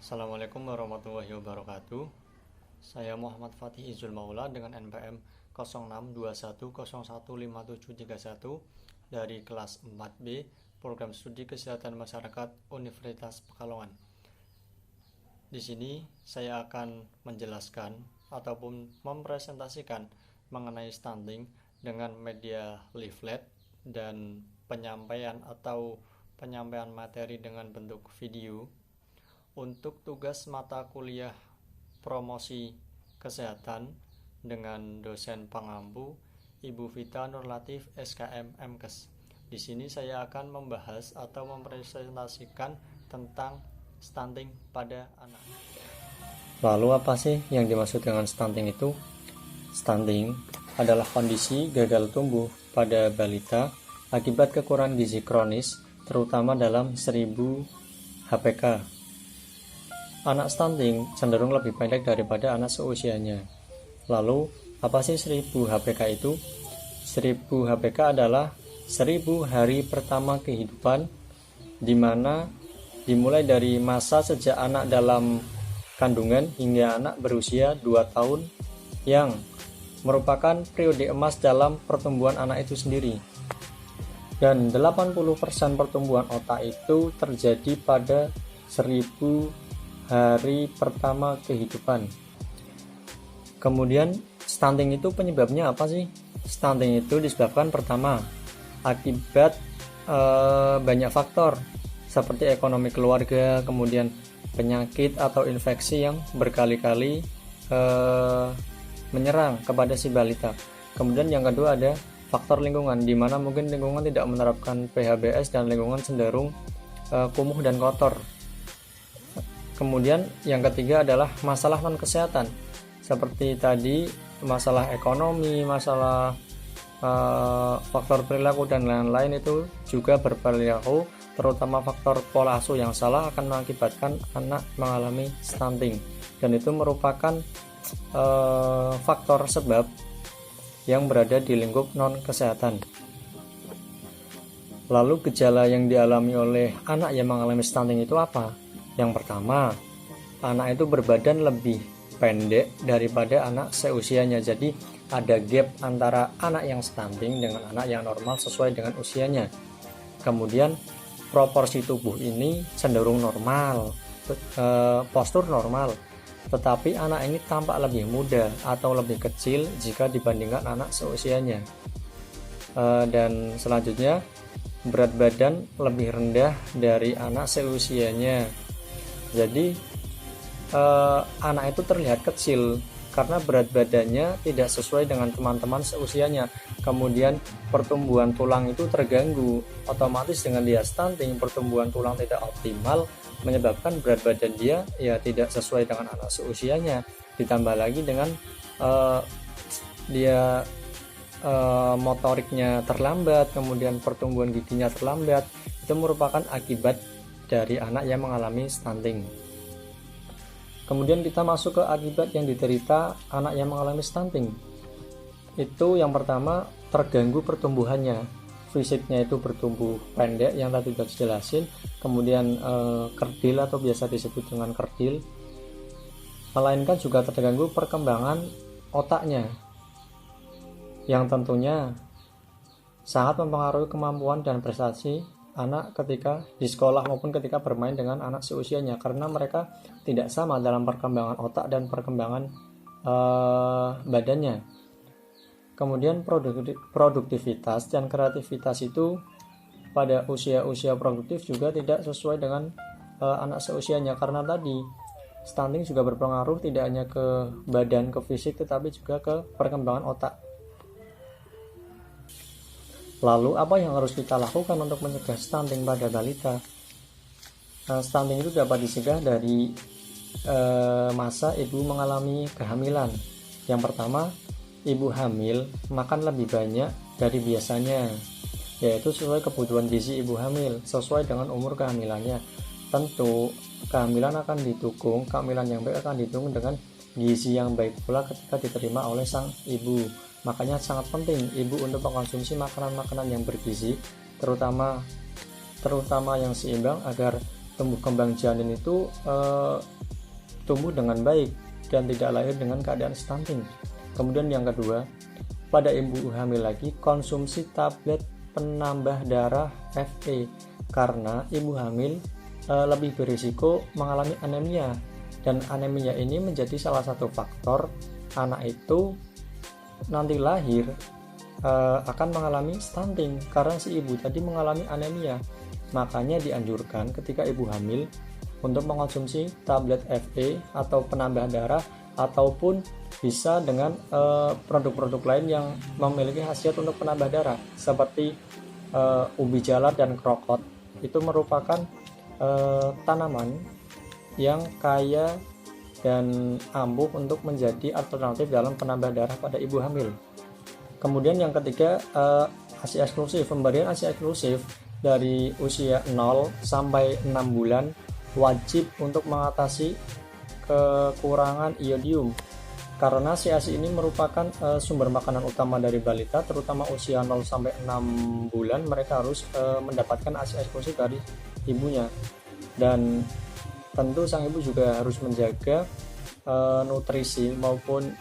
Assalamualaikum warahmatullahi wabarakatuh. Saya Muhammad Fatih Izul Maula dengan NPM 0621015731 dari kelas 4B Program Studi Kesehatan Masyarakat Universitas Pekalongan. Di sini saya akan menjelaskan ataupun mempresentasikan mengenai stunting dengan media leaflet dan penyampaian materi dengan bentuk video untuk tugas mata kuliah promosi kesehatan dengan dosen pengampu Ibu Vita Nurlatif SKM MKes. Di sini saya akan membahas atau mempresentasikan tentang stunting pada anak. Lalu apa sih yang dimaksud dengan stunting itu? Stunting adalah kondisi gagal tumbuh pada balita akibat kekurangan gizi kronis, terutama dalam 1000 HPK. Anak stunting cenderung lebih pendek daripada anak seusianya. Lalu, apa sih 1000 HPK itu? 1000 HPK adalah 1000 hari pertama kehidupan, di mana dimulai dari masa sejak anak dalam kandungan hingga anak berusia 2 tahun, yang merupakan periode emas dalam pertumbuhan anak itu sendiri. Dan 80% pertumbuhan otak itu terjadi pada 1000 hari pertama kehidupan. Kemudian stunting itu penyebabnya apa sih? Stunting itu disebabkan pertama akibat banyak faktor seperti ekonomi keluarga, kemudian penyakit atau infeksi yang berkali-kali menyerang kepada si balita. Kemudian yang kedua ada faktor lingkungan, di mana mungkin lingkungan tidak menerapkan PHBS dan lingkungan cenderung kumuh dan kotor. Kemudian yang ketiga adalah masalah non kesehatan, seperti tadi masalah ekonomi, masalah faktor perilaku dan lain-lain itu juga berperilaku, terutama faktor pola asuh yang salah akan mengakibatkan anak mengalami stunting, dan itu merupakan faktor sebab yang berada di lingkup non kesehatan. Lalu gejala yang dialami oleh anak yang mengalami stunting itu apa? Yang pertama, anak itu berbadan lebih pendek daripada anak seusianya. Jadi ada gap antara anak yang stunting dengan anak yang normal sesuai dengan usianya. Kemudian proporsi tubuh ini cenderung normal, postur normal, tetapi anak ini tampak lebih muda atau lebih kecil jika dibandingkan anak seusianya. Dan selanjutnya, berat badan lebih rendah dari anak seusianya. Jadi anak itu terlihat kecil karena berat badannya tidak sesuai dengan teman-teman seusianya. Kemudian pertumbuhan tulang itu terganggu, otomatis dengan dia stunting, pertumbuhan tulang tidak optimal, menyebabkan berat badan dia ya tidak sesuai dengan anak seusianya. Ditambah lagi dengan dia motoriknya terlambat, kemudian pertumbuhan giginya terlambat. Itu merupakan akibat dari anak yang mengalami stunting. Kemudian kita masuk ke akibat yang diderita anak yang mengalami stunting. Itu yang pertama, terganggu pertumbuhannya. Fisiknya itu bertumbuh pendek yang tadi sudah dijelasin. Kemudian kerdil atau biasa disebut dengan kerdil. Melainkan juga terganggu perkembangan otaknya, yang tentunya sangat mempengaruhi kemampuan dan prestasi anak ketika di sekolah maupun ketika bermain dengan anak seusianya, karena mereka tidak sama dalam perkembangan otak dan perkembangan badannya. Kemudian produktivitas dan kreativitas itu pada usia-usia produktif juga tidak sesuai dengan anak seusianya, karena tadi stunting juga berpengaruh tidak hanya ke badan, ke fisik, tetapi juga ke perkembangan otak. Lalu apa yang harus kita lakukan untuk mencegah stunting pada balita? Stunting itu dapat dicegah dari masa ibu mengalami kehamilan. Yang pertama, ibu hamil makan lebih banyak dari biasanya, yaitu sesuai kebutuhan gizi ibu hamil sesuai dengan umur kehamilannya. Tentu kehamilan akan didukung, kehamilan yang baik akan didukung dengan gizi yang baik pula ketika diterima oleh sang ibu. Makanya sangat penting ibu untuk mengkonsumsi makanan-makanan yang bergizi, terutama yang seimbang, agar tumbuh kembang janin itu tumbuh dengan baik dan tidak lahir dengan keadaan stunting. Kemudian yang kedua, pada ibu hamil lagi konsumsi tablet penambah darah Fe karena ibu hamil lebih berisiko mengalami anemia, dan anemia ini menjadi salah satu faktor anak itu nanti lahir akan mengalami stunting karena si ibu tadi mengalami anemia. Makanya dianjurkan ketika ibu hamil untuk mengkonsumsi tablet Fe atau penambah darah, ataupun bisa dengan produk-produk lain yang memiliki khasiat untuk penambah darah seperti ubi jalar dan krokot. Itu merupakan tanaman yang kaya dan ampuh untuk menjadi alternatif dalam penambah darah pada ibu hamil. Kemudian yang ketiga, ASI eksklusif. Pemberian ASI eksklusif dari usia 0 sampai 6 bulan wajib untuk mengatasi kekurangan iodium, karena si ASI ini merupakan sumber makanan utama dari balita, terutama usia 0 sampai 6 bulan. Mereka harus mendapatkan ASI eksklusif dari ibunya, dan tentu sang ibu juga harus menjaga nutrisi maupun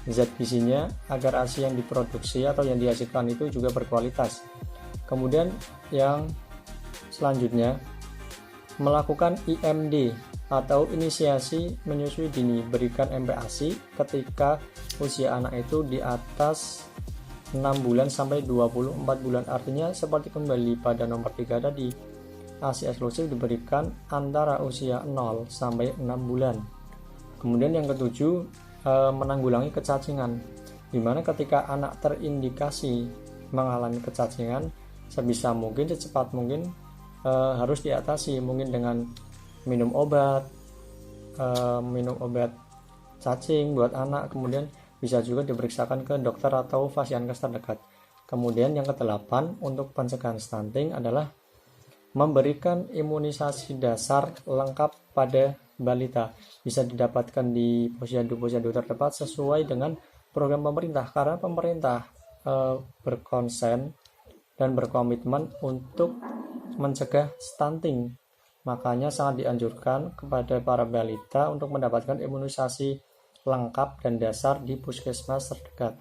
zat gizinya agar ASI yang diproduksi atau yang dihasilkan itu juga berkualitas. Kemudian yang selanjutnya, melakukan IMD atau inisiasi menyusui dini. Berikan MPASI ketika usia anak itu di atas 6 bulan sampai 24 bulan. Artinya seperti kembali pada nomor 3 tadi, ASI eksklusif diberikan antara usia 0 sampai 6 bulan. Kemudian yang ketujuh, menanggulangi kecacingan, dimana ketika anak terindikasi mengalami kecacingan, sebisa mungkin, secepat mungkin harus diatasi, mungkin dengan minum obat cacing buat anak, kemudian bisa juga diperiksakan ke dokter atau fasiankes terdekat. Kemudian yang kedelapan, untuk pencegahan stunting adalah memberikan imunisasi dasar lengkap pada balita. Bisa didapatkan di posyandu terdekat sesuai dengan program pemerintah, karena pemerintah berkonsen dan berkomitmen untuk mencegah stunting. Makanya sangat dianjurkan kepada para balita untuk mendapatkan imunisasi lengkap dan dasar di puskesmas terdekat.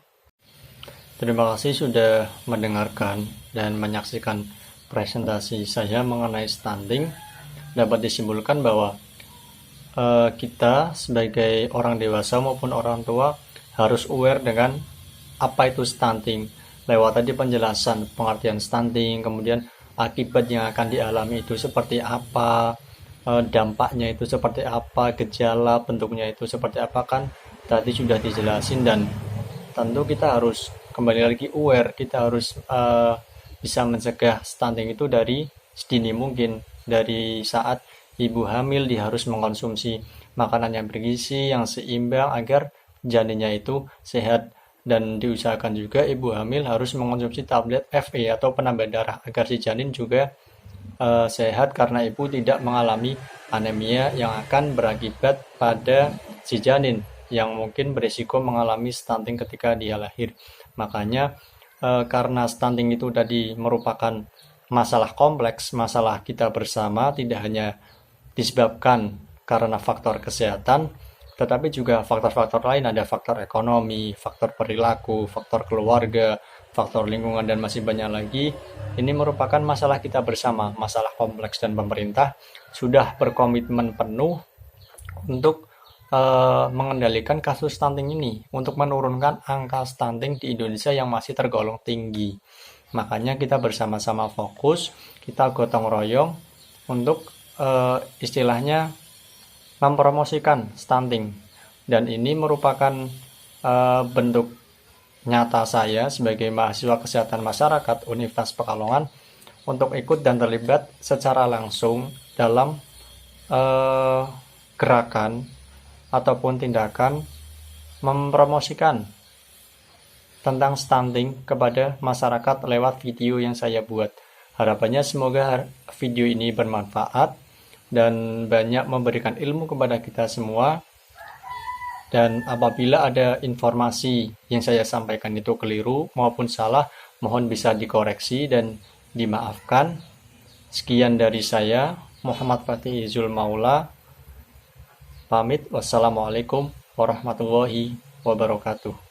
Terima kasih sudah mendengarkan dan menyaksikan presentasi saya mengenai stunting. Dapat disimpulkan bahwa kita sebagai orang dewasa maupun orang tua harus aware dengan apa itu stunting. Lewat tadi penjelasan pengertian stunting, kemudian akibat yang akan dialami itu seperti apa, dampaknya itu seperti apa, gejala bentuknya itu seperti apa, kan tadi sudah dijelasin. Dan tentu kita harus kembali lagi aware, kita harus bisa mencegah stunting itu dari sedini mungkin. Dari saat ibu hamil, dia harus mengkonsumsi makanan yang bergizi, yang seimbang agar janinnya itu sehat. Dan diusahakan juga ibu hamil harus mengkonsumsi tablet Fe atau penambah darah agar si janin juga sehat, karena ibu tidak mengalami anemia yang akan berakibat pada si janin yang mungkin berisiko mengalami stunting ketika dia lahir. Makanya karena stunting itu tadi merupakan masalah kompleks, masalah kita bersama, tidak hanya disebabkan karena faktor kesehatan, tetapi juga faktor-faktor lain. Ada faktor ekonomi, faktor perilaku, faktor keluarga, faktor lingkungan, dan masih banyak lagi. Ini merupakan masalah kita bersama, masalah kompleks, dan pemerintah sudah berkomitmen penuh untuk mengendalikan kasus stunting ini, untuk menurunkan angka stunting di Indonesia yang masih tergolong tinggi. Makanya kita bersama-sama fokus, kita gotong royong untuk istilahnya mempromosikan stunting. Dan ini merupakan bentuk nyata saya sebagai mahasiswa kesehatan masyarakat Universitas Pekalongan untuk ikut dan terlibat secara langsung dalam gerakan ataupun tindakan mempromosikan tentang stunting kepada masyarakat lewat video yang saya buat. Harapannya semoga video ini bermanfaat dan banyak memberikan ilmu kepada kita semua. Dan apabila ada informasi yang saya sampaikan itu keliru maupun salah, mohon bisa dikoreksi dan dimaafkan. Sekian dari saya, Muhammad Fatih Izul Maula. Pamit. Wassalamualaikum warahmatullahi wabarakatuh.